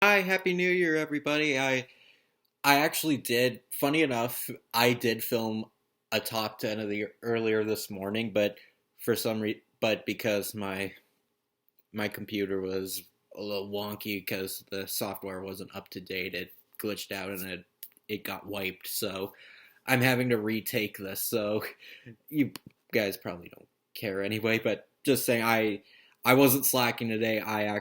Hi, Happy New Year, everybody. I actually did. Funny enough, I did film a top 10 of the year earlier this morning, but because my computer was a little wonky because the software wasn't up to date, it glitched out and it got wiped. So I'm having to retake this. So you guys probably don't care anyway, but just saying I wasn't slacking today. I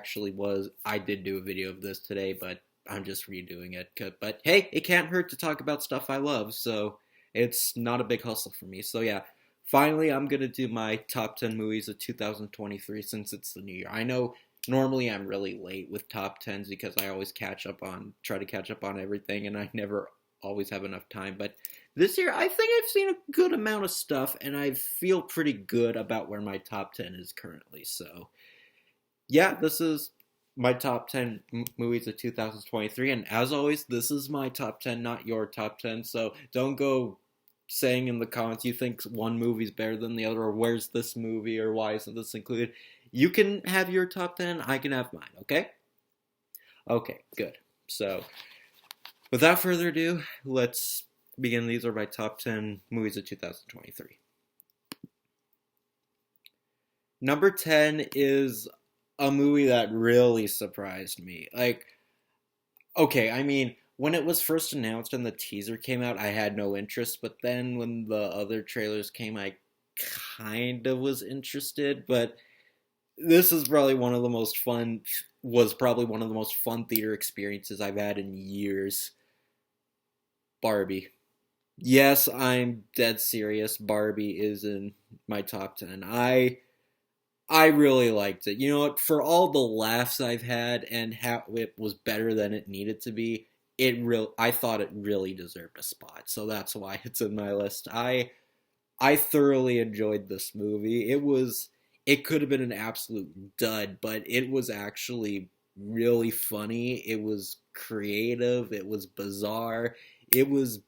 did do a video of this today, but I'm just redoing it. But hey, it can't hurt to talk about stuff I love, so it's not a big hustle for me. So yeah, finally I'm going to do my top 10 movies of 2023 since it's the new year. I know normally I'm really late with top 10s because I always try to catch up on everything and I never always have enough time, but this year, I think I've seen a good amount of stuff, and I feel pretty good about where my top 10 is currently. So, yeah, this is my top 10 movies of 2023. And as always, this is my top 10, not your top 10. So, don't go saying in the comments you think one movie's better than the other, or where's this movie, or why isn't this included. You can have your top 10, I can have mine, okay? Okay, good. So, without further ado, let's begin. These are my top 10 movies of 2023. Number 10 is a movie that really surprised me. Okay, I mean, when it was first announced and the teaser came out, I had no interest, but then when the other trailers came, I kind of was interested, but this is probably was probably one of the most fun theater experiences I've had in years. Barbie. Yes, I'm dead serious. Barbie is in my top 10. I really liked it. You know what? For all the laughs I've had and how it was better than it needed to be, I thought it really deserved a spot. So that's why it's in my list. I thoroughly enjoyed this movie. It could have been an absolute dud, but it was actually really funny. It was creative, it was bizarre. It was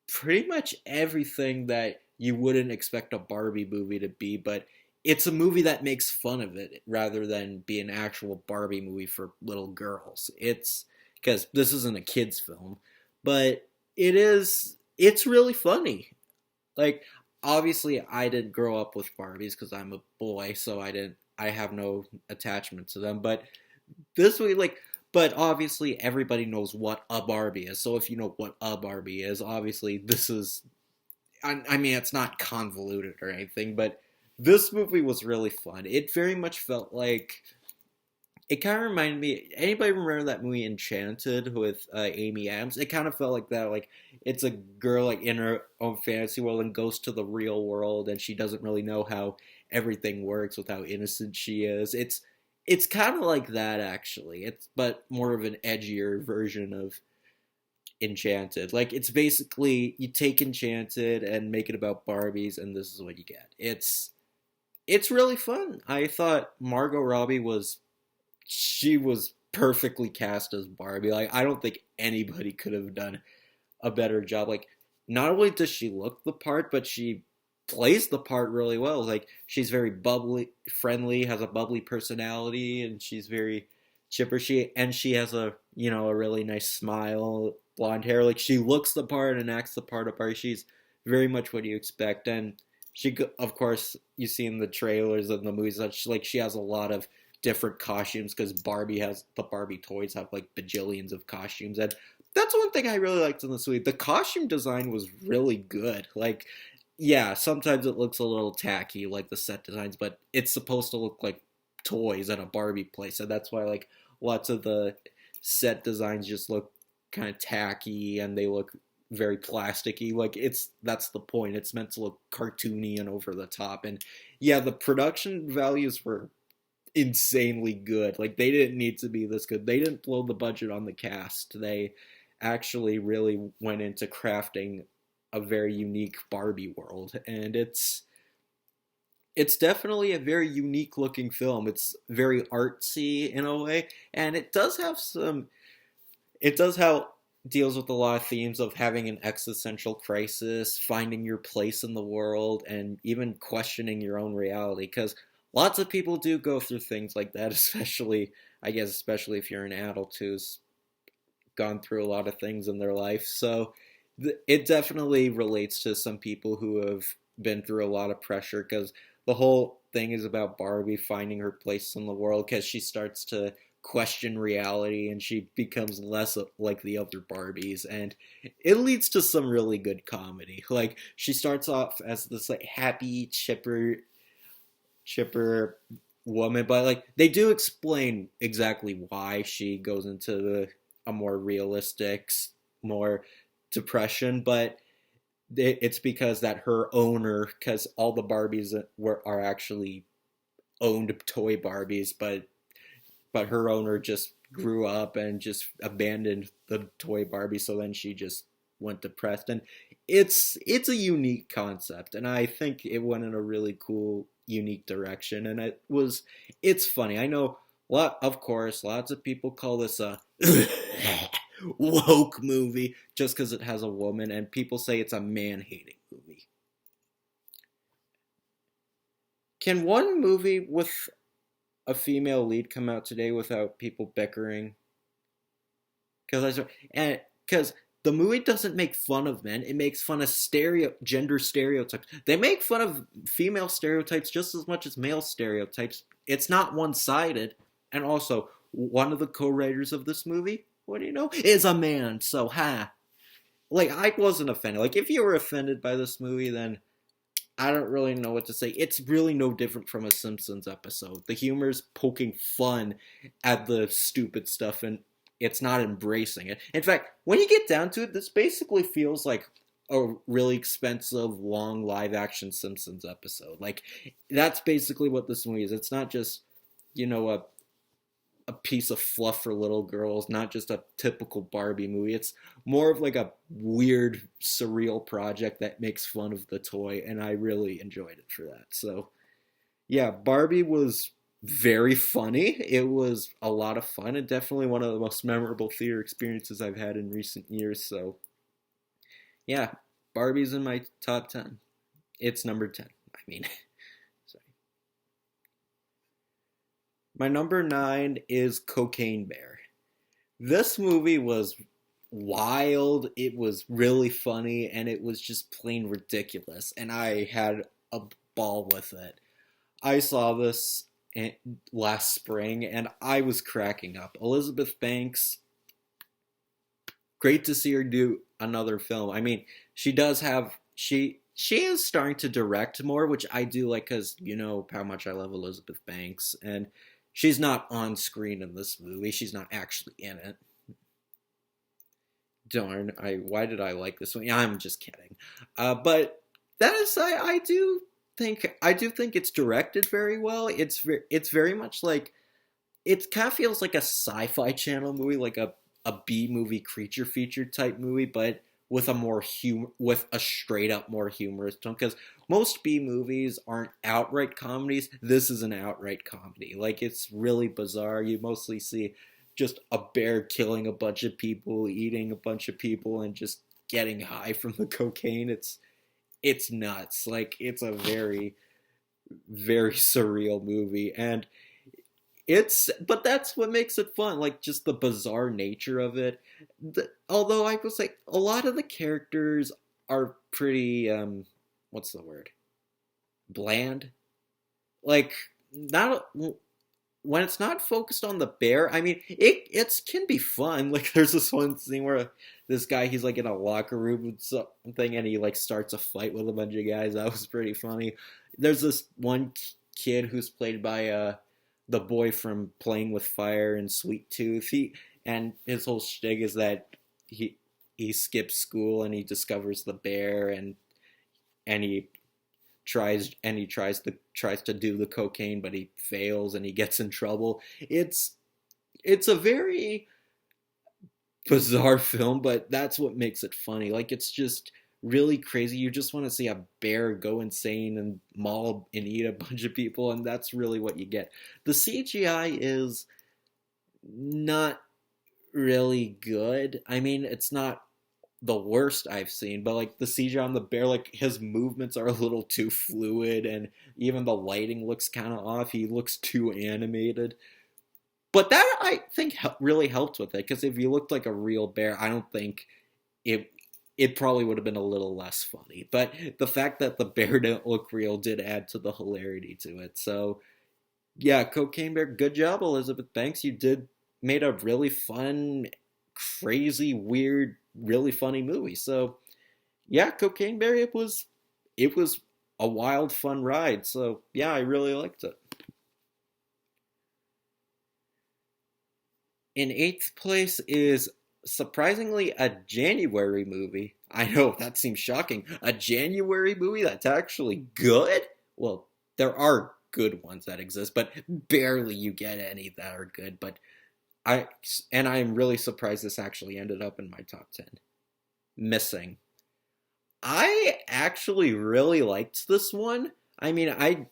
pretty much everything that you wouldn't expect a Barbie movie to be, but it's a movie that makes fun of it rather than be an actual Barbie movie for little girls. It's because this isn't a kids film, but it's really funny. Like obviously I didn't grow up with Barbies because I'm a boy, so I have no attachment to them, but this way but obviously everybody knows what a Barbie is. So if you know what a Barbie is, obviously this is I mean it's not convoluted or anything, but this movie was really fun. It very much felt like it kind of reminded me. Anybody remember that movie Enchanted with Amy Adams? It kind of felt like that. Like it's a girl like in her own fantasy world and goes to the real world, and she doesn't really know how everything works with how innocent she is. It's kind of like that actually. It's but more of an edgier version of Enchanted. Like it's basically you take Enchanted and make it about Barbies, and this is what you get. It's really fun. I thought Margot Robbie was she was perfectly cast as Barbie. Like I don't think anybody could have done a better job. Like not only does she look the part, but she plays the part really well. Like she's very bubbly, friendly, has a bubbly personality, and she's very chipper. She has a really nice smile, blonde hair. Like she looks the part and acts the part of Barbie. She's very much what you expect, and of course, you see in the trailers and the movies that she has a lot of different costumes because the Barbie toys have like bajillions of costumes, and that's one thing I really liked in this movie. The costume design was really good. Like, yeah, sometimes it looks a little tacky, like the set designs, but it's supposed to look like toys at a Barbie place, and that's why like lots of the set designs just look kind of tacky and they look very plasticky. Like that's the point. It's meant to look cartoony and over the top. And yeah, the production values were insanely good. Like they didn't need to be this good. They didn't blow the budget on the cast. They actually really went into crafting a very unique Barbie world, and it's definitely a very unique looking film. It's very artsy in a way, and it does how deals with a lot of themes of having an existential crisis, finding your place in the world, and even questioning your own reality. Because lots of people do go through things like that, especially I guess especially if you're an adult who's gone through a lot of things in their life. So it definitely relates to some people who have been through a lot of pressure because the whole thing is about Barbie finding her place in the world because she starts to question reality and she becomes less like the other Barbies, and it leads to some really good comedy. Like she starts off as this like happy chipper woman, but like they do explain exactly why she goes into a more realistic, more depression, but it's because that her owner, because all the Barbies are actually owned toy Barbies, but her owner just grew up and just abandoned the toy Barbie, so then she just went depressed, and it's a unique concept, and I think it went in a really cool, unique direction, and it's funny. I know of course, lots of people call this a woke movie just because it has a woman, and people say it's a man hating movie. Can one movie with a female lead come out today without people bickering? Because the movie doesn't make fun of men; it makes fun of gender stereotypes. They make fun of female stereotypes just as much as male stereotypes. It's not one sided. And also, one of the co-writers of this movie, what do you know, is a man. So ha, like I wasn't offended. Like if you were offended by this movie, then I don't really know what to say. It's really no different from a Simpsons episode. The humor's poking fun at the stupid stuff, and it's not embracing it. In fact, when you get down to it, this basically feels like a really expensive, long live action Simpsons episode. Like, that's basically what this movie is. It's not just, a piece of fluff for little girls, not just a typical Barbie movie. It's more of like a weird, surreal project that makes fun of the toy, and I really enjoyed it for that. So, yeah, Barbie was very funny. It was a lot of fun, and definitely one of the most memorable theater experiences I've had in recent years. So, yeah, Barbie's in my top 10. It's number 10. I mean, sorry. My number 9 is Cocaine Bear. This movie was wild, it was really funny, and it was just plain ridiculous. And I had a ball with it. I saw this last spring and I was cracking up. Elizabeth Banks, great to see her do another film. I mean, she does have she is starting to direct more, which I do like because you know how much I love Elizabeth Banks, and she's not on screen in this movie. She's not actually in it. Darn, why did I like this one? Yeah, I'm just kidding. But that is, I do think it's directed very well. It's very much like it kind of feels like a sci-fi channel movie, like a B movie creature feature type movie, but with with a straight up more humorous tone. Because most B movies aren't outright comedies. This is an outright comedy. Like it's really bizarre. You mostly see just a bear killing a bunch of people, eating a bunch of people, and just getting high from the cocaine. It's nuts. Like it's a very very surreal movie, and but that's what makes it fun, like just the bizarre nature of it. Although I was like, a lot of the characters are pretty what's the word, bland. Like not when it's not focused on the bear. I mean, it can be fun. Like there's this one scene where this guy, he's like in a locker room with something, and he like starts a fight with a bunch of guys. That was pretty funny. There's this one kid who's played by the boy from Playing with Fire and Sweet Tooth. And his whole shtick is that he skips school and he discovers the bear, and he tries to do the cocaine, but he fails and he gets in trouble. It's a very bizarre film, but that's what makes it funny. Like it's just really crazy. You just want to see a bear go insane and maul and eat a bunch of people, and that's really what you get. The CGI is not really good. I mean, it's not the worst I've seen, but like the CGI on the bear, like his movements are a little too fluid, and even the lighting looks kind of off. He looks too animated. But that I think really helped with it because if you looked like a real bear, I don't think it it probably would have been a little less funny. But the fact that the bear didn't look real did add to the hilarity to it. So yeah, Cocaine Bear, good job, Elizabeth Banks. You did made a really fun, crazy, weird, really funny movie. So yeah, Cocaine Bear, it was a wild, fun ride. So yeah, I really liked it. In eighth place is surprisingly a January movie. I know that seems shocking. A January movie that's actually good? Well, there are good ones that exist, but barely you get any that are good. But I and I'm really surprised this actually ended up in my top 10. Missing. I actually really liked this one. I mean, I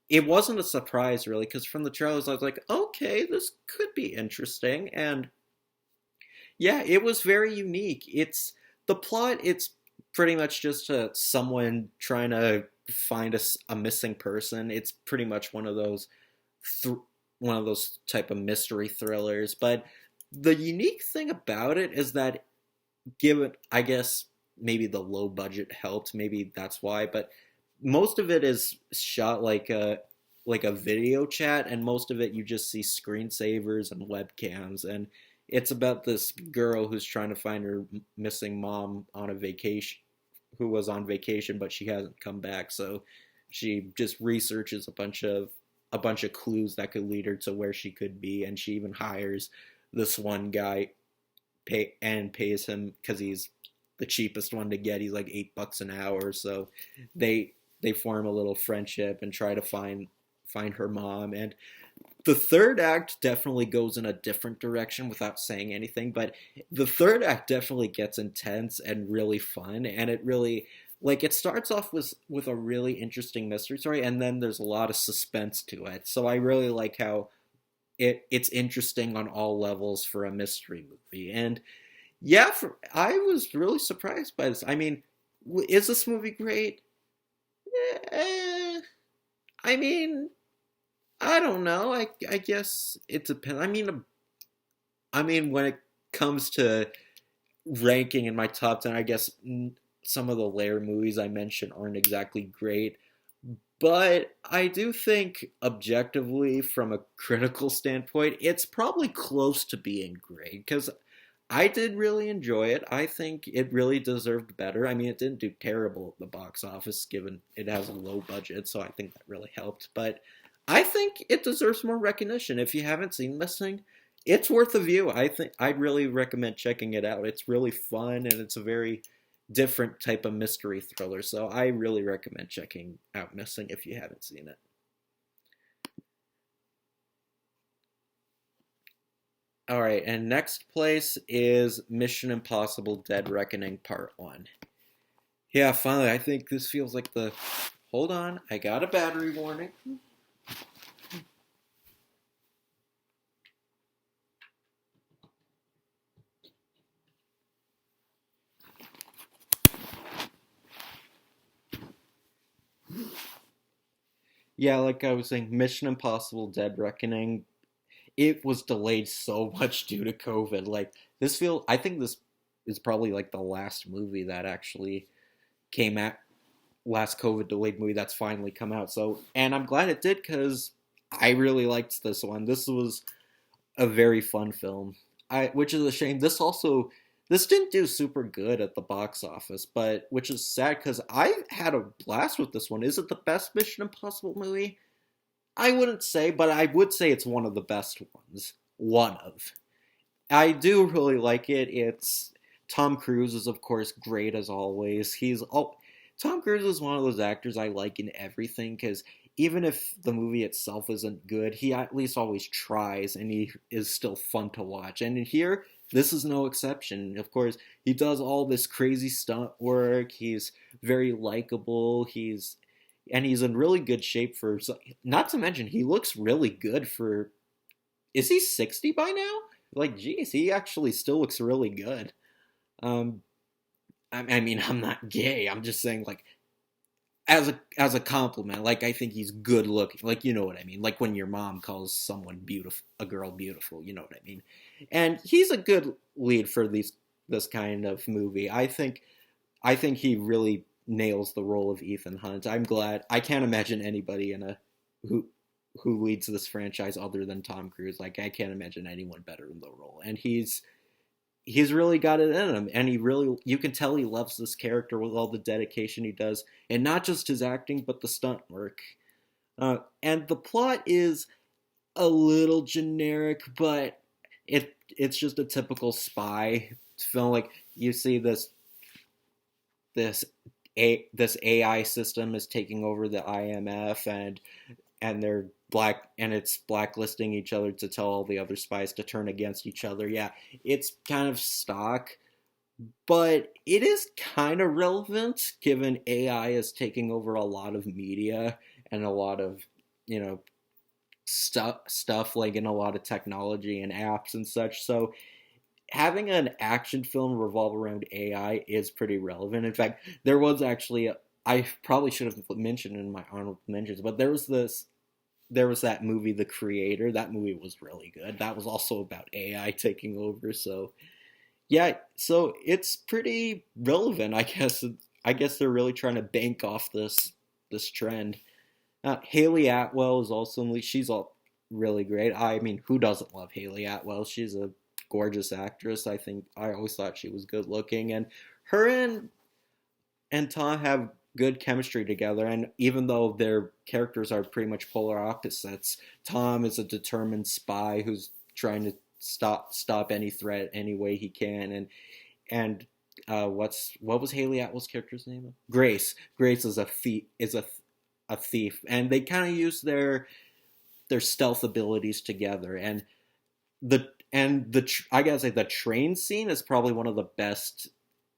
it wasn't a surprise really because from the trailers I was like, okay, this could be interesting, and yeah, it was very unique. It's the plot. It's pretty much just someone trying to find a missing person. It's pretty much th- one of those type of mystery thrillers. But the unique thing about it is that, given I guess maybe the low budget helped, maybe that's why. But most of it is shot like a video chat, and most of it you just see screensavers and webcams, and it's about this girl who's trying to find her missing mom on a vacation, who was on vacation but she hasn't come back. So she just researches a bunch of clues that could lead her to where she could be, and she even hires this one guy pays him because he's the cheapest one to get. He's like $8 an hour. So they they form a little friendship and try to find her mom. And the third act definitely goes in a different direction without saying anything, but the third act definitely gets intense and really fun, and it really it starts off with a really interesting mystery story, and then there's a lot of suspense to it. So I really like how it's interesting on all levels for a mystery movie. And yeah, I was really surprised by this. I mean, is this movie great? Eh, I mean, I don't know. I guess it depends. I mean, when it comes to ranking in my top 10, I guess some of the layer movies I mentioned aren't exactly great. But I do think, objectively, from a critical standpoint, it's probably close to being great because I did really enjoy it. I think it really deserved better. I mean, it didn't do terrible at the box office given it has a low budget, so I think that really helped. But I think it deserves more recognition. If you haven't seen Missing, it's worth a view. I think I'd really recommend checking it out. It's really fun and it's a very different type of mystery thriller. So I really recommend checking out Missing if you haven't seen it. All right, and next place is Mission Impossible Dead Reckoning Part 1. Yeah, finally, I think this feels like the. Hold on, I got a battery warning. Yeah, like I was saying, Mission Impossible Dead Reckoning, it was delayed so much due to COVID. I think this is probably like the last movie that actually came out, last COVID delayed movie that's finally come out. So, and I'm glad it did because I really liked this one. This was a very fun film. Which is a shame. This didn't do super good at the box office, but which is sad because I had a blast with this one. Is it the best Mission Impossible movie? I wouldn't say, but I would say it's one of the best ones. One of. I do really like it. It's Tom Cruise is of course great as always. Tom Cruise is one of those actors I like in everything because even if the movie itself isn't good, he at least always tries and he is still fun to watch. And in here, this is no exception. Of course, he does all this crazy stunt work. He's very likable. He's in really good shape for. Not to mention, he looks really good for. Is he 60 by now? Geez, he actually still looks really good. Um, I mean, I'm not gay. I'm just saying, as a compliment. Like I think he's good looking. Like you know what I mean. Like when your mom calls someone beautiful, a girl beautiful. You know what I mean. And he's a good lead for these this kind of movie. I think he really nails the role of Ethan Hunt. I'm glad. I can't imagine anybody in a who who leads this franchise other than Tom Cruise. Like I can't imagine anyone better in the role. And he's really got it in him, and he really you can tell he loves this character with all the dedication he does, and not just his acting but the stunt work. And the plot is a little generic, but it's just a typical spy film. Like you see this this AI system is taking over the IMF, and they're black and it's blacklisting each other to tell all the other spies to turn against each other. Yeah, it's kind of stock, but it is kind of relevant given AI is taking over a lot of media and a lot of you know stuff like in a lot of technology and apps and such. So having an action film revolve around AI is pretty relevant. In fact, there was actually I probably should have mentioned in my honorable mentions, but there was that movie The Creator. That movie was really good. That was also about AI taking over. So yeah, so it's pretty relevant. I guess they're really trying to bank off this trend. Haley Atwell is also she's all really great. I mean, who doesn't love Haley Atwell? She's a gorgeous actress. I think I always thought she was good looking, and her and Tom have good chemistry together. And even though their characters are pretty much polar opposites, Tom is a determined spy who's trying to stop any threat any way he can. And what was Haley Atwell's character's name? Grace. Grace is a thief, and they kind of use their stealth abilities together. And the I gotta say the train scene is probably one of the best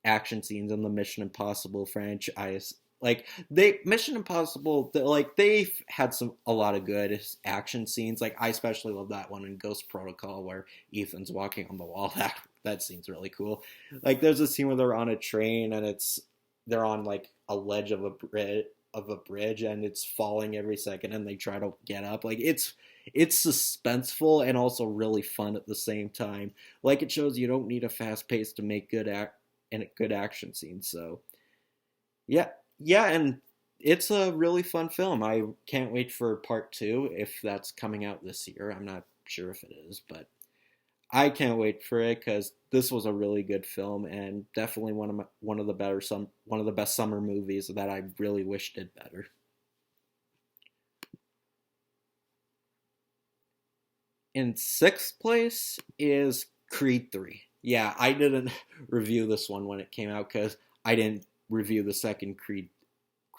action scenes in the Mission Impossible franchise. Like they Mission Impossible, like they've had a lot of good action scenes. Like I especially love that one in Ghost Protocol where Ethan's walking on the wall. That scene's really cool. Like there's a scene where they're on a train and they're on like a ledge of a bridge and it's falling every second and they try to get up. Like it's suspenseful and also really fun at the same time. Like it shows you don't need a fast pace to make good action scenes. So yeah, yeah, and it's a really fun film. I can't wait for part two if that's coming out this year. I'm not sure if it is, but I can't wait for it because this was a really good film and definitely one of the best summer movies that I really wish did better. In sixth place is Creed 3. Yeah, I didn't review this one when it came out because I didn't review the second Creed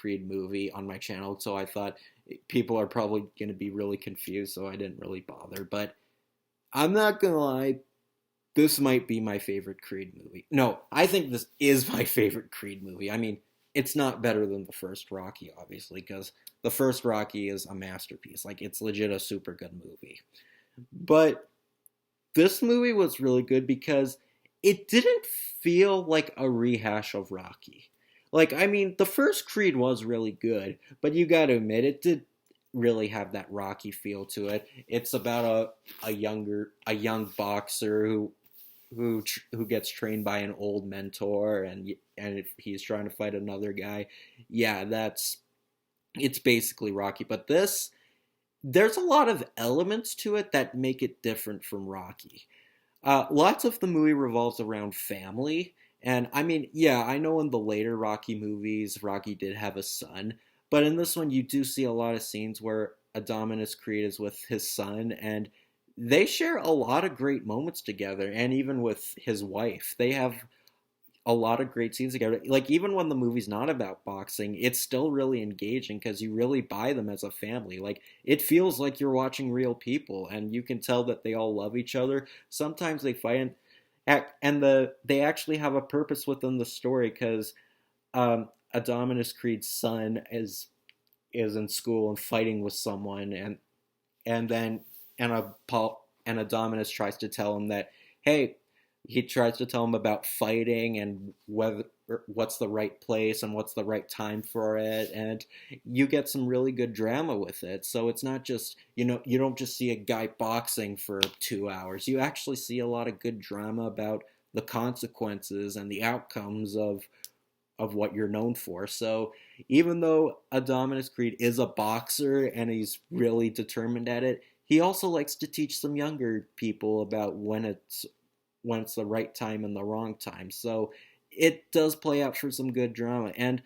movie on my channel, so I thought people are probably going to be really confused, so I didn't really bother. But I'm not going to lie, this might be my favorite Creed movie. No, I think this is my favorite Creed movie. I mean, it's not better than the first Rocky, obviously, because the first Rocky is a masterpiece. Like, it's legit a super good movie. But this movie was really good because it didn't feel like a rehash of Rocky. Like, I mean, the first Creed was really good, but you gotta admit, it did really have that Rocky feel to it. It's about a young boxer who gets trained by an old mentor, and if he's trying to fight another guy. Yeah, it's basically Rocky. But there's a lot of elements to it that make it different from Rocky. Lots of the movie revolves around family. And I mean, yeah, I know in the later Rocky movies, Rocky did have a son. But in this one, you do see a lot of scenes where Adominus Creed is with his son. And they share a lot of great moments together. And even with his wife, they have a lot of great scenes together. Like even when the movie's not about boxing, it's still really engaging because you really buy them as a family. Like it feels like you're watching real people, and you can tell that they all love each other. Sometimes they fight, they actually have a purpose within the story because Adominus Creed's son is in school and fighting with someone, and then and Adominus tries to tell him that hey, he tries to tell him about fighting and whether what's the right place and what's the right time for it, and you get some really good drama with it. So it's not just, you don't just see a guy boxing for 2 hours. You actually see a lot of good drama about the consequences and the outcomes of what you're known for. So even though Adominus Creed is a boxer and he's really determined at it, he also likes to teach some younger people about when it's the right time and the wrong time. So it does play out for some good drama. And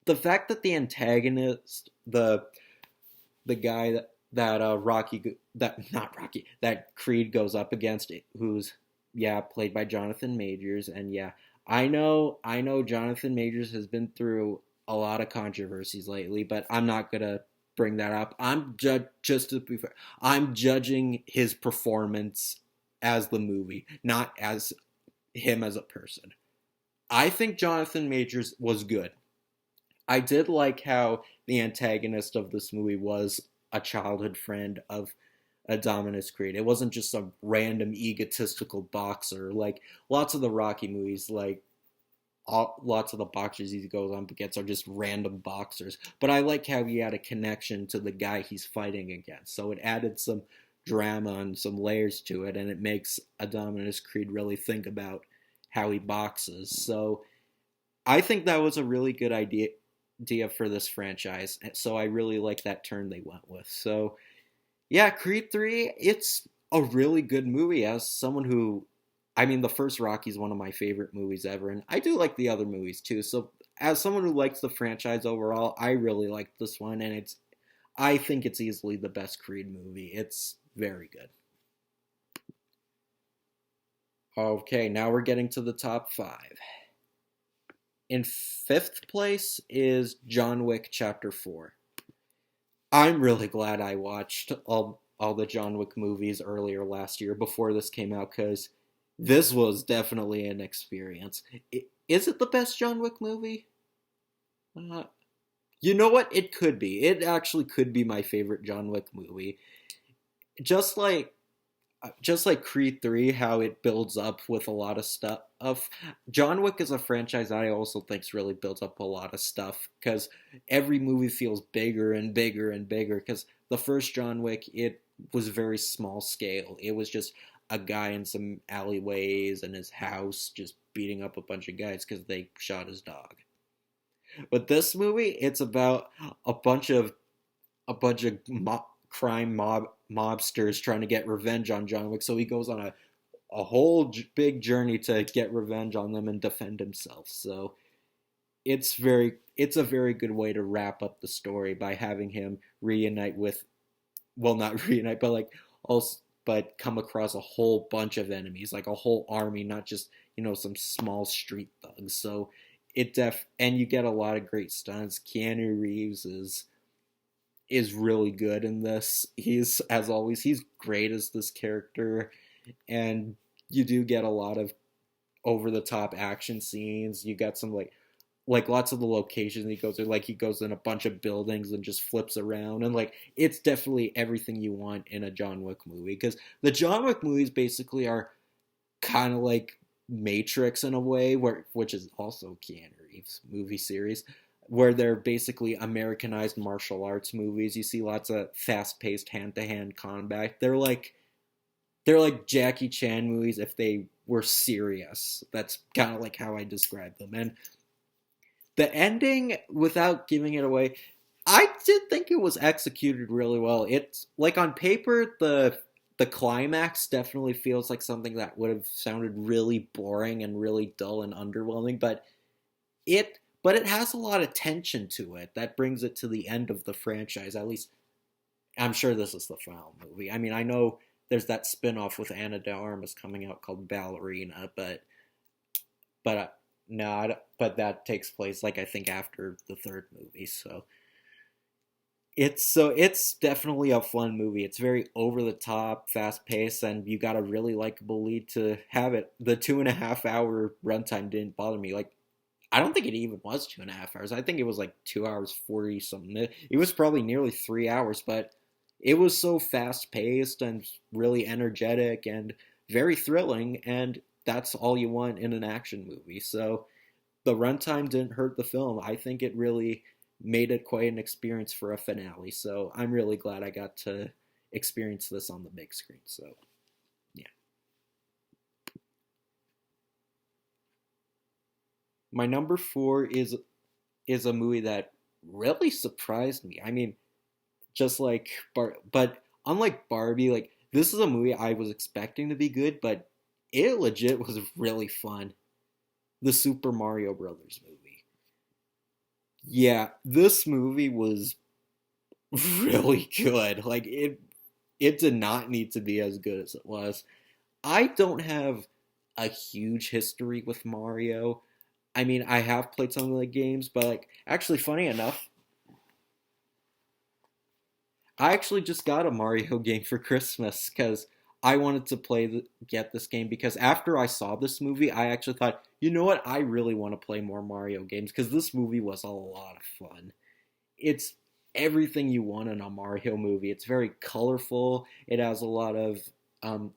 the fact that the antagonist, the guy that Creed goes up against, who's, yeah, played by Jonathan Majors, and yeah, I know Jonathan Majors has been through a lot of controversies lately, but I'm not gonna bring that up. Just to be fair, I'm judging his performance as the movie, not as him as a person. I think Jonathan Majors was good. I did like how the antagonist of this movie was a childhood friend of Adominus Creed. It wasn't just some random egotistical boxer like lots of the Rocky movies. Like lots of the boxers he goes on against are just random boxers. But I like how he had a connection to the guy he's fighting against. So it added some drama and some layers to it, and it makes Adominus Creed really think about how he boxes. So I think that was a really good idea for this franchise. So I really like that turn they went with. So yeah, Creed 3, it's a really good movie. As someone who, I mean, the first Rocky is one of my favorite movies ever, and I do like the other movies too. So as someone who likes the franchise overall, I really like this one, and I think it's easily the best Creed movie. It's very good. Okay, now we're getting to the top five. In fifth place is John Wick Chapter 4. I'm really glad I watched all the John Wick movies earlier last year before this came out, because this was definitely an experience. Is it the best John Wick movie? Uh, you know what? It could be. It actually could be my favorite John Wick movie. Just like just like Creed 3, how it builds up with a lot of stuff. John Wick is a franchise I also think's really built up a lot of stuff, because every movie feels bigger and bigger and bigger. Because the first John Wick, it was very small scale. It was just a guy in some alleyways in his house just beating up a bunch of guys because they shot his dog. But this movie, it's about a bunch of crime mobsters trying to get revenge on John Wick. So he goes on a whole big journey to get revenge on them and defend himself. So it's a very good way to wrap up the story by having him reunite with, well, not reunite, but like also but come across a whole bunch of enemies, like a whole army, not just, some small street thugs. So and you get a lot of great stunts. Keanu Reeves is really good in this. He's, as always, he's great as this character, and you do get a lot of over the top action scenes. You got some like lots of the locations he goes to, like he goes in a bunch of buildings and just flips around, and like it's definitely everything you want in a John Wick movie, because the John Wick movies basically are kind of like Matrix in a way, which is also Keanu Reeves movie series, where they're basically Americanized martial arts movies. You see lots of fast-paced hand-to-hand combat. They're like Jackie Chan movies if they were serious. That's kind of like how I describe them. And the ending, without giving it away, I did think it was executed really well. It's like on paper, the climax definitely feels like something that would have sounded really boring and really dull and underwhelming, but it has a lot of tension to it that brings it to the end of the franchise. At least I'm sure this is the final movie. I mean, I know there's that spin-off with Ana de Armas coming out called Ballerina, but no, but that takes place, like, I think after the third movie. So it's definitely a fun movie. It's very over the top, fast paced, and you got a really likable lead to have it. The 2.5 hour runtime didn't bother me. Like, I don't think it even was 2.5 hours. I think it was like 2 hours 40 something. It was probably nearly 3 hours, but it was so fast paced and really energetic and very thrilling. And that's all you want in an action movie. So the runtime didn't hurt the film. I think it really made it quite an experience for a finale. So I'm really glad I got to experience this on the big screen. So yeah. My number four is a movie that really surprised me. I mean, just like but unlike Barbie, like this is a movie I was expecting to be good, but it legit was really fun. The Super Mario Brothers movie. Yeah, this movie was really good. Like it did not need to be as good as it was. I don't have a huge history with Mario. I mean, I have played some of the games, but like actually funny enough, I actually just got a Mario game for Christmas cuz I wanted to get this game because after I saw this movie, I actually thought, you know what? I really want to play more Mario games because this movie was a lot of fun. It's everything you want in a Mario movie. It's very colorful. It has a lot of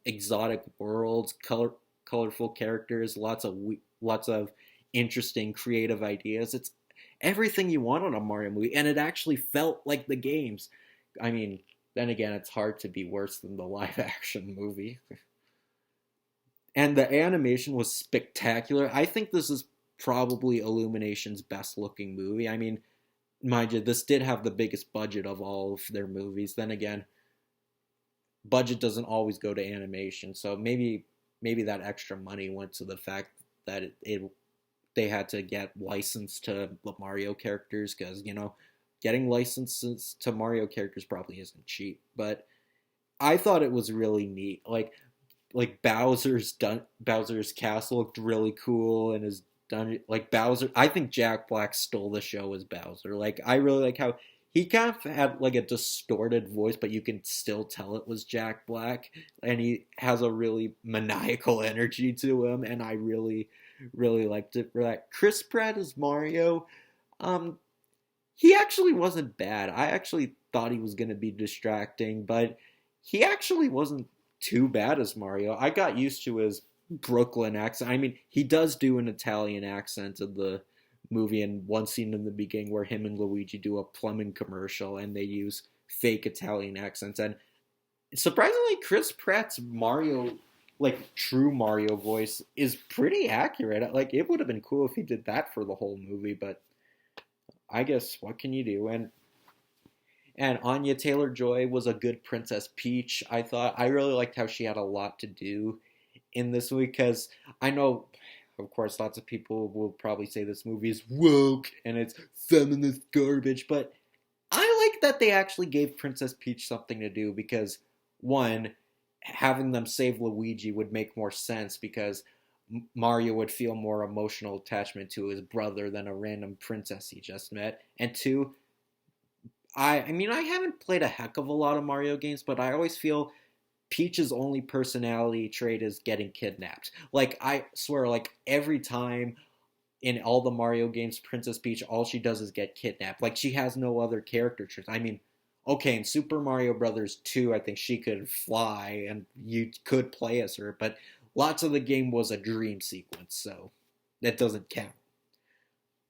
exotic worlds, colorful characters, lots of interesting creative ideas. It's everything you want in a Mario movie, and it actually felt like the games. I mean, then again, it's hard to be worse than the live action movie. And the animation was spectacular. I think this is probably Illumination's best looking movie. I mean, mind you, this did have the biggest budget of all of their movies. Then again, budget doesn't always go to animation, so maybe that extra money went to the fact that they had to get licensed to the Mario characters because getting licenses to Mario characters probably isn't cheap. But I thought it was really neat. Like Bowser's castle looked really cool, and his dungeon, like Bowser. I think Jack Black stole the show as Bowser. Like I really like how he kind of had like a distorted voice, but you can still tell it was Jack Black, and he has a really maniacal energy to him, and I really liked it for that. Chris Pratt as Mario, um, he actually wasn't bad. I actually thought he was going to be distracting, but he actually wasn't too bad as Mario. I got used to his Brooklyn accent. I mean, he does do an Italian accent in the movie in one scene in the beginning where him and Luigi do a plumbing commercial and they use fake Italian accents. And surprisingly, Chris Pratt's Mario, like true Mario voice, is pretty accurate. Like, it would have been cool if he did that for the whole movie, but I guess what can you do? And Anya Taylor Joy was a good Princess Peach. I really liked how she had a lot to do in this movie because I know, of course, lots of people will probably say this movie is woke and it's feminist garbage, but I like that they actually gave Princess Peach something to do because, one, having them save Luigi would make more sense because Mario would feel more emotional attachment to his brother than a random princess he just met. And two, I mean, I haven't played a heck of a lot of Mario games, but I always feel Peach's only personality trait is getting kidnapped. Like, I swear, like, every time in all the Mario games, Princess Peach, all she does is get kidnapped. Like, she has no other character traits. I mean, okay, in Super Mario Brothers 2, I think she could fly and you could play as her, but lots of the game was a dream sequence, so that doesn't count.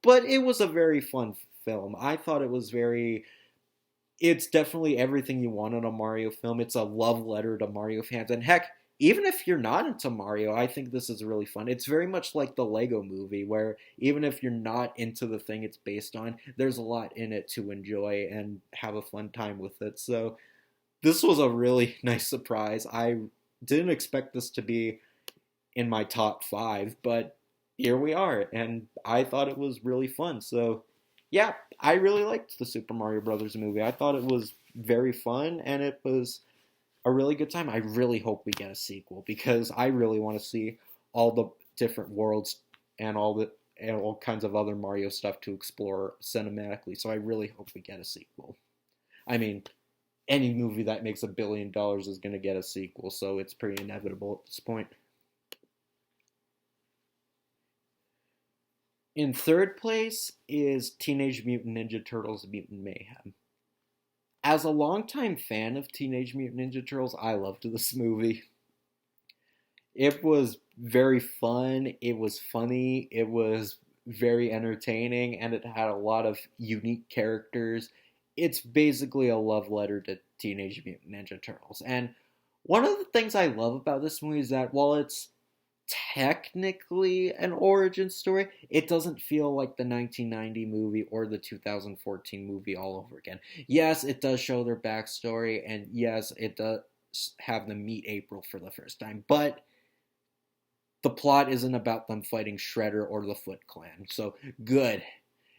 But it was a very fun film. I thought it was very it's definitely everything you want in a Mario film. It's a love letter to Mario fans. And heck, even if you're not into Mario, I think this is really fun. It's very much like the Lego movie, where even if you're not into the thing it's based on, there's a lot in it to enjoy and have a fun time with it. So this was a really nice surprise. I didn't expect this to be in my top five, but here we are, and I thought it was really fun. So, yeah, I really liked the Super Mario Brothers movie. I thought it was very fun, and it was a really good time. I really hope we get a sequel because I really want to see all the different worlds and all kinds of other Mario stuff to explore cinematically. So I really hope we get a sequel. I mean, any movie that makes $1 billion is going to get a sequel, so it's pretty inevitable at this point. In third place is Teenage Mutant Ninja Turtles Mutant Mayhem. As a longtime fan of Teenage Mutant Ninja Turtles, I loved this movie. It was very fun. It was funny. It was very entertaining, and it had a lot of unique characters. It's basically a love letter to Teenage Mutant Ninja Turtles. And one of the things I love about this movie is that while it's technically an origin story, it doesn't feel like the 1990 movie or the 2014 movie all over again. Yes, it does show their backstory, and yes, it does have them meet April for the first time, but the plot isn't about them fighting Shredder or the Foot Clan. So good.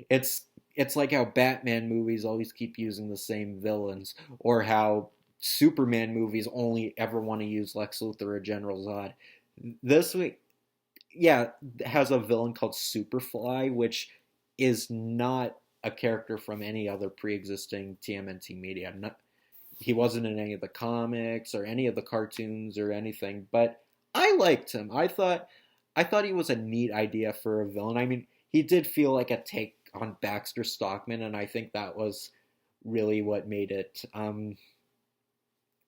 It's it's like how Batman movies always keep using the same villains, or how Superman movies only ever want to use Lex Luthor or General Zod. This week, yeah, has a villain called Superfly, which is not a character from any other pre-existing TMNT media. Not, he wasn't in any of the comics or any of the cartoons or anything, but I liked him. I thought he was a neat idea for a villain. I mean, he did feel like a take on Baxter Stockman, and I think that was really what made it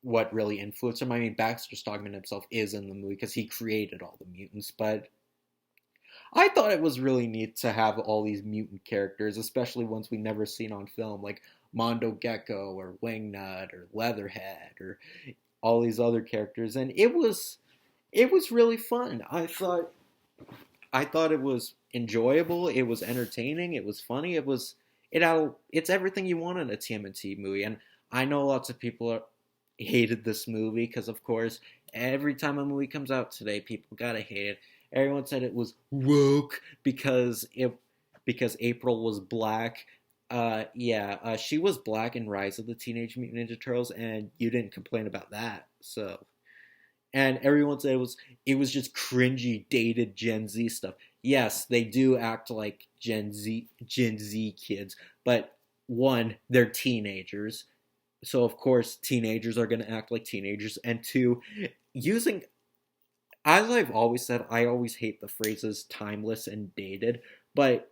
what really influenced him. I mean, Baxter Stockman himself is in the movie because he created all the mutants, but I thought it was really neat to have all these mutant characters, especially ones we never seen on film, like Mondo Gecko or Wingnut or Leatherhead or all these other characters, and it was really fun. I thought it was enjoyable. It was entertaining. It was funny. It's everything you want in a TMNT movie. And I know lots of people hated this movie because, of course, every time a movie comes out today, people gotta hate it. Everyone said it was woke because April was black. Yeah, she was black in Rise of the Teenage Mutant Ninja Turtles, and you didn't complain about that. So, and everyone said it was just cringy, dated Gen Z stuff. Yes, they do act like Gen Z kids, but one, they're teenagers, so of course teenagers are going to act like teenagers, and two, using, as I've always said, I always hate the phrases timeless and dated, but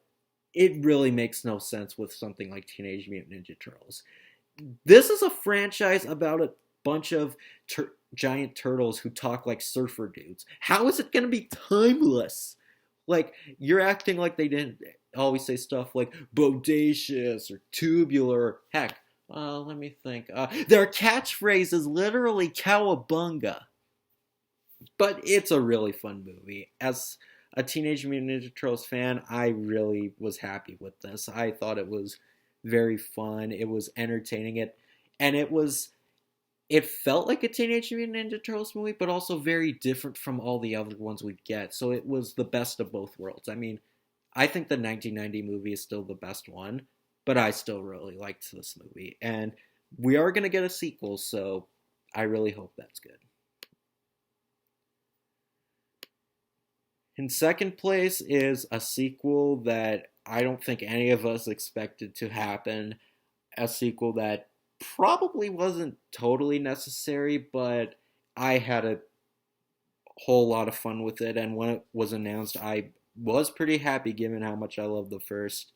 it really makes no sense with something like Teenage Mutant Ninja Turtles. This is a franchise about a bunch of giant turtles who talk like surfer dudes. How is it going to be timeless? Like, you're acting like they didn't always say stuff like bodacious or tubular. Heck, let me think. Their catchphrase is literally cowabunga. But it's a really fun movie. As a Teenage Mutant Ninja Turtles fan, I really was happy with this. I thought it was very fun. It was entertaining. And it felt like a Teenage Mutant Ninja Turtles movie, but also very different from all the other ones we'd get. So it was the best of both worlds. I mean, I think the 1990 movie is still the best one, but I still really liked this movie. And we are going to get a sequel, so I really hope that's good. In second place is a sequel that I don't think any of us expected to happen. A sequel that probably wasn't totally necessary, but I had a whole lot of fun with it. And when it was announced, I was pretty happy given how much I loved the first.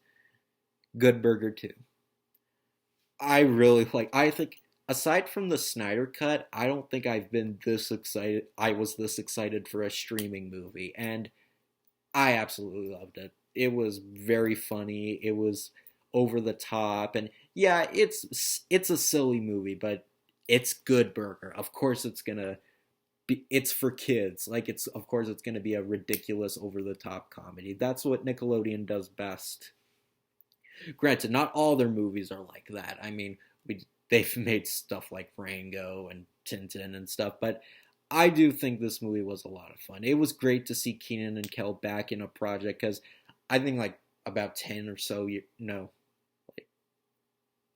Good Burger 2. I think, aside from the Snyder Cut, I don't think I've been this excited. I was this excited for a streaming movie. And I absolutely loved it. It was very funny. It was over the top, and yeah, it's a silly movie, but it's Good Burger. Of course, it's gonna be. It's for kids. Like, it's of course it's gonna be a ridiculous, over the top comedy. That's what Nickelodeon does best. Granted, not all their movies are like that. I mean, they've made stuff like Rango and Tintin and stuff, but I do think this movie was a lot of fun. It was great to see Keenan and Kel back in a project because I think like about 10 or so, no,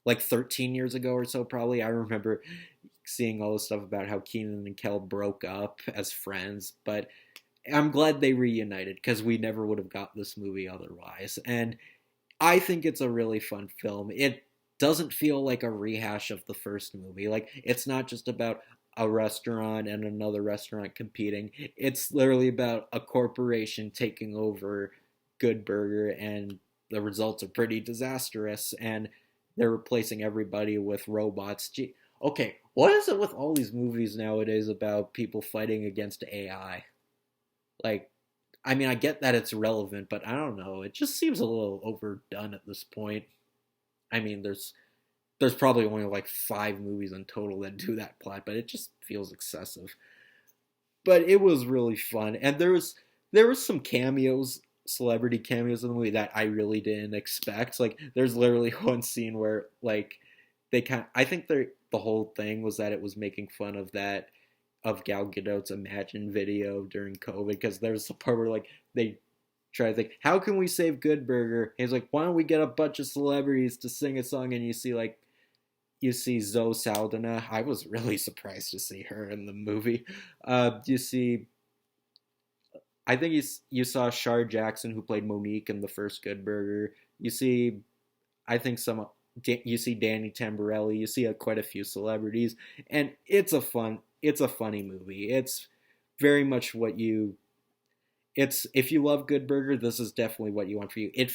like 13 years ago or so, probably, I remember seeing all this stuff about how Keenan and Kel broke up as friends, but I'm glad they reunited because we never would have got this movie otherwise. And I think it's a really fun film. It doesn't feel like a rehash of the first movie. Like, it's not just about a restaurant and another restaurant competing. It's literally about a corporation taking over Good Burger, and the results are pretty disastrous, and they're replacing everybody with robots. Gee, okay, what is it with all these movies nowadays about people fighting against AI? Like, I mean, I get that it's relevant, but I don't know. It just seems a little overdone at this point. I mean, there's probably only like 5 movies in total that do that plot, but it just feels excessive. But it was really fun, and there was some cameos, celebrity cameos in the movie that I really didn't expect. Like, there's literally one scene where like I think the whole thing was that it was making fun of that of Gal Gadot's Imagine video during COVID, because there's a part where like they try to think, how can we save Good Burger? He's like, why don't we get a bunch of celebrities to sing a song? And you see Zoe Saldana. I was really surprised to see her in the movie. You see, I think you saw Shar Jackson, who played Monique in the first Good Burger. You see, I think you see Danny Tamborelli. You see quite a few celebrities, and it's a funny movie. It's very much what you. It's if you love Good Burger, this is definitely what you want for you. It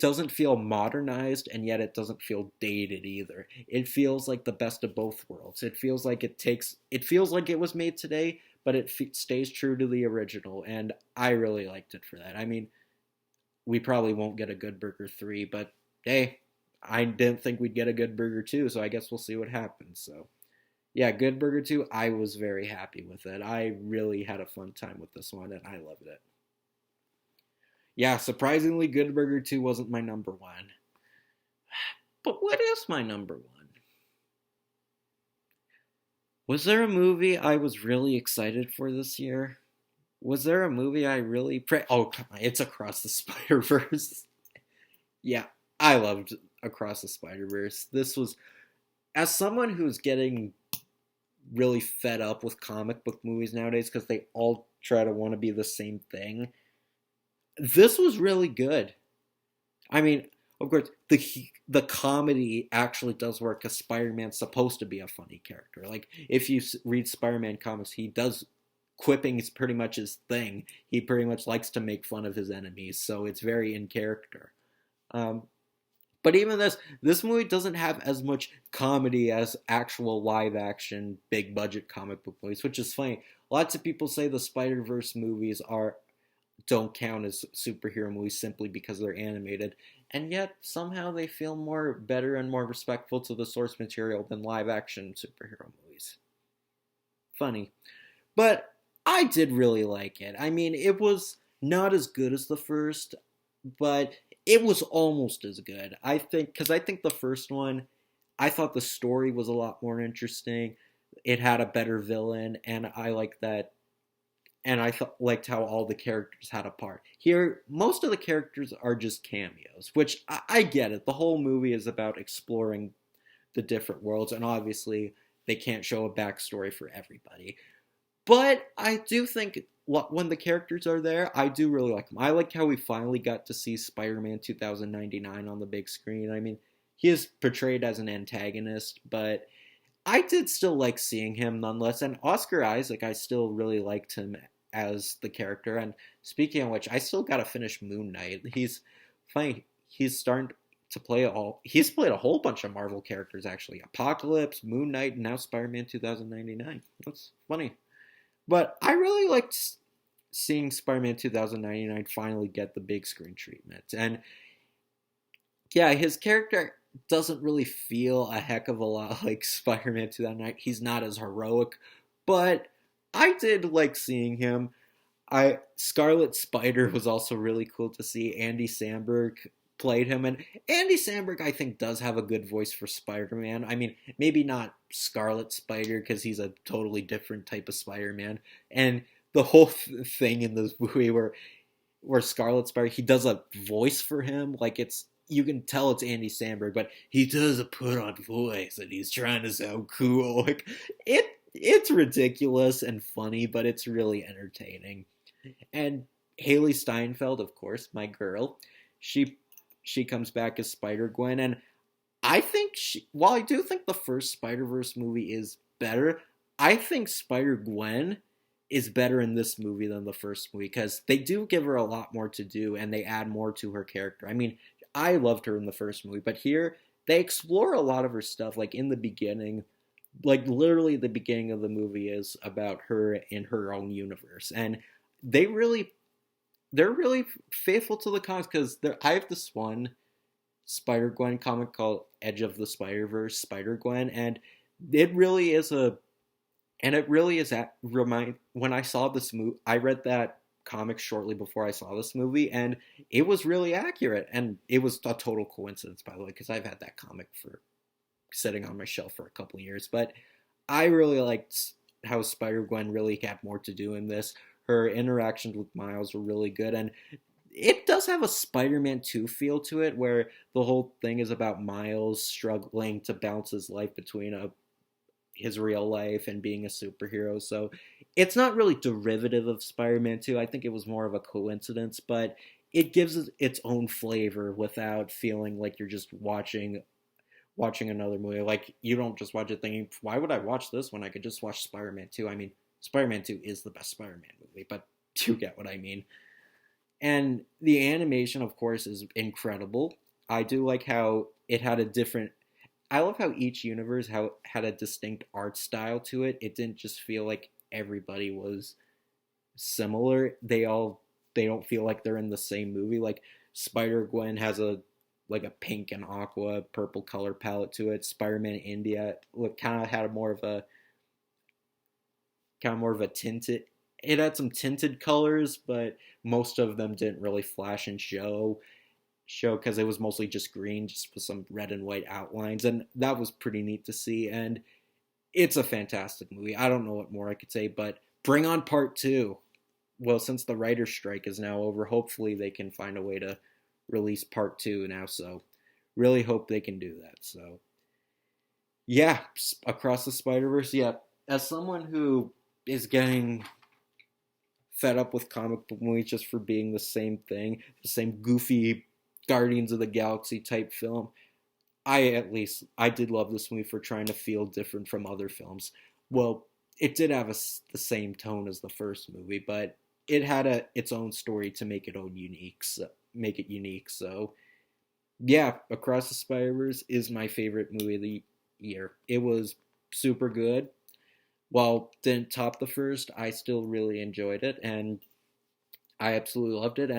doesn't feel modernized, and yet it doesn't feel dated either. It feels like the best of both worlds. It feels like it feels like it was made today, but it stays true to the original, and I really liked it for that. I mean, we probably won't get a Good Burger 3, but hey, I didn't think we'd get a Good Burger 2, so I guess we'll see what happens. So, yeah, Good Burger 2, I was very happy with it. I really had a fun time with this one, and I loved it. Yeah, surprisingly, Good Burger 2 wasn't my number one. But what is my number one? Was there a movie I was really excited for this year? Was there a movie I really Oh, come on, it's Across the Spider-Verse. Yeah, I loved Across the Spider-Verse. This was, as someone who's getting really fed up with comic book movies nowadays because they all try to want to be the same thing, this was really good. I mean, of course, the comedy actually does work because Spider-Man's supposed to be a funny character. Like, if you read Spider-Man comics, he does quipping is pretty much his thing. He pretty much likes to make fun of his enemies, so it's very in character. Um, but even this movie doesn't have as much comedy as actual live action big budget comic book movies, which is funny. Lots of people say the Spider Verse movies are don't count as superhero movies simply because they're animated, and yet somehow they feel more better and more respectful to the source material than live action superhero movies. Funny. But I did really like it. I mean, it was not as good as the first, but it was almost as good. I think, because I think the first one, I thought the story was a lot more interesting. It had a better villain, and I liked that. And liked how all the characters had a part. Here, most of the characters are just cameos, which I get it. The whole movie is about exploring the different worlds, and obviously they can't show a backstory for everybody. But I do think when the characters are there, I do really like them. I like how we finally got to see Spider-Man 2099 on the big screen. I mean, he is portrayed as an antagonist, but I did still like seeing him nonetheless. And Oscar Isaac, I still really liked him as the character. And speaking of which, I still got to finish Moon Knight. He's funny. He's starting to play He's played a whole bunch of Marvel characters actually. Apocalypse, Moon Knight, and now Spider-Man 2099. That's funny. But I really liked seeing Spider-Man 2099 finally get the big screen treatment. And yeah, his character doesn't really feel a heck of a lot like Spider-Man 2009. He's not as heroic, but I did like seeing him. Scarlet Spider was also really cool to see. Andy Samberg played him, and Andy Samberg I think does have a good voice for Spider-Man. I mean, maybe not Scarlet Spider because he's a totally different type of Spider-Man, and the whole thing in this movie where Scarlet Spider, he does a voice for him, like you can tell it's Andy Samberg, but he does a put on voice and he's trying to sound cool. Like it's ridiculous and funny, but it's really entertaining. And Haley Steinfeld, of course, my girl, she she comes back as Spider Gwen, and I think while I do think the first Spider Verse movie is better, I think Spider Gwen is better in this movie than the first movie because they do give her a lot more to do and they add more to her character. I mean, I loved her in the first movie, but here they explore a lot of her stuff. Like in the beginning, like literally the beginning of the movie is about her in her own universe, and they really they're really faithful to the comics because I have this one Spider Gwen comic called Edge of the Spider Verse Spider Gwen, and it really is a and it really is at remind when I saw this movie, I read that comic shortly before I saw this movie, and it was really accurate, and it was a total coincidence by the way because I've had that comic for sitting on my shelf for a couple of years, but I really liked how Spider Gwen really had more to do in this. Her interactions with Miles were really good, and it does have a Spider-Man 2 feel to it, where the whole thing is about Miles struggling to balance his life between his real life and being a superhero. So it's not really derivative of Spider-Man 2. I think it was more of a coincidence, but it gives it its own flavor without feeling like you're just watching another movie. Like you don't just watch it thinking, why would I watch this when I could just watch Spider-Man 2? I mean, Spider-Man 2 is the best Spider-Man movie, but you get what I mean. And the animation, of course, is incredible. I do like how it had a different. I love how each universe how had a distinct art style to it. It didn't just feel like everybody was similar. They don't feel like they're in the same movie. Like Spider Gwen has a like a pink and aqua purple color palette to it. Spider Man India look kind of had more of a tinted. It had some tinted colors, but most of them didn't really flash and show because it was mostly just green, just with some red and white outlines, and that was pretty neat to see. And it's a fantastic movie. I don't know what more I could say, but bring on part two. Well, since the writer's strike is now over, hopefully they can find a way to release part two now. So, really hope they can do that. So, yeah, across the Spider Verse. Yeah, as someone who is getting fed up with comic book movies just for being the same thing, the same goofy Guardians of the Galaxy type film. I did love this movie for trying to feel different from other films. Well, it did have the same tone as the first movie, but it had its own story to make it unique. So yeah, Across the Spider Verse is my favorite movie of the year. It was super good. While didn't top the first, I still really enjoyed it, and I absolutely loved it.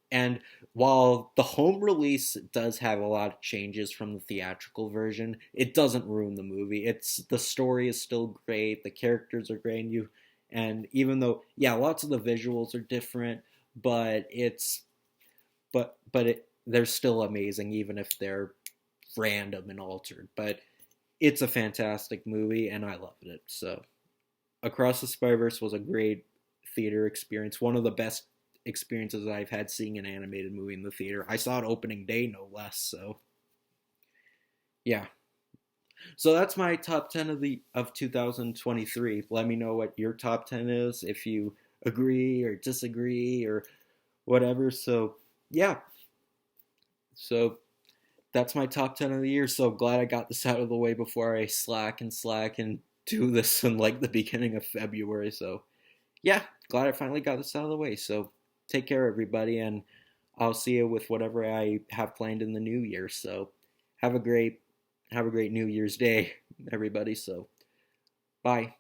And while the home release does have a lot of changes from the theatrical version, it doesn't ruin the movie. It's the story is still great, the characters are great, and even though yeah, lots of the visuals are different, but they're still amazing even if they're random and altered. But it's a fantastic movie, and I loved it. So, Across the Spider Verse was a great theater experience. One of the best experiences I've had seeing an animated movie in the theater. I saw it opening day, no less. So, yeah. So that's my top 10 of 2023. Let me know what your top 10 is if you agree or disagree or whatever. So, yeah. So that's my top 10 of the year. So glad I got this out of the way before I slack and do this in like the beginning of February. So, yeah, glad I finally got this out of the way. So, take care, everybody, and I'll see you with whatever I have planned in the new year. So, have a great New Year's Day, everybody. So, bye.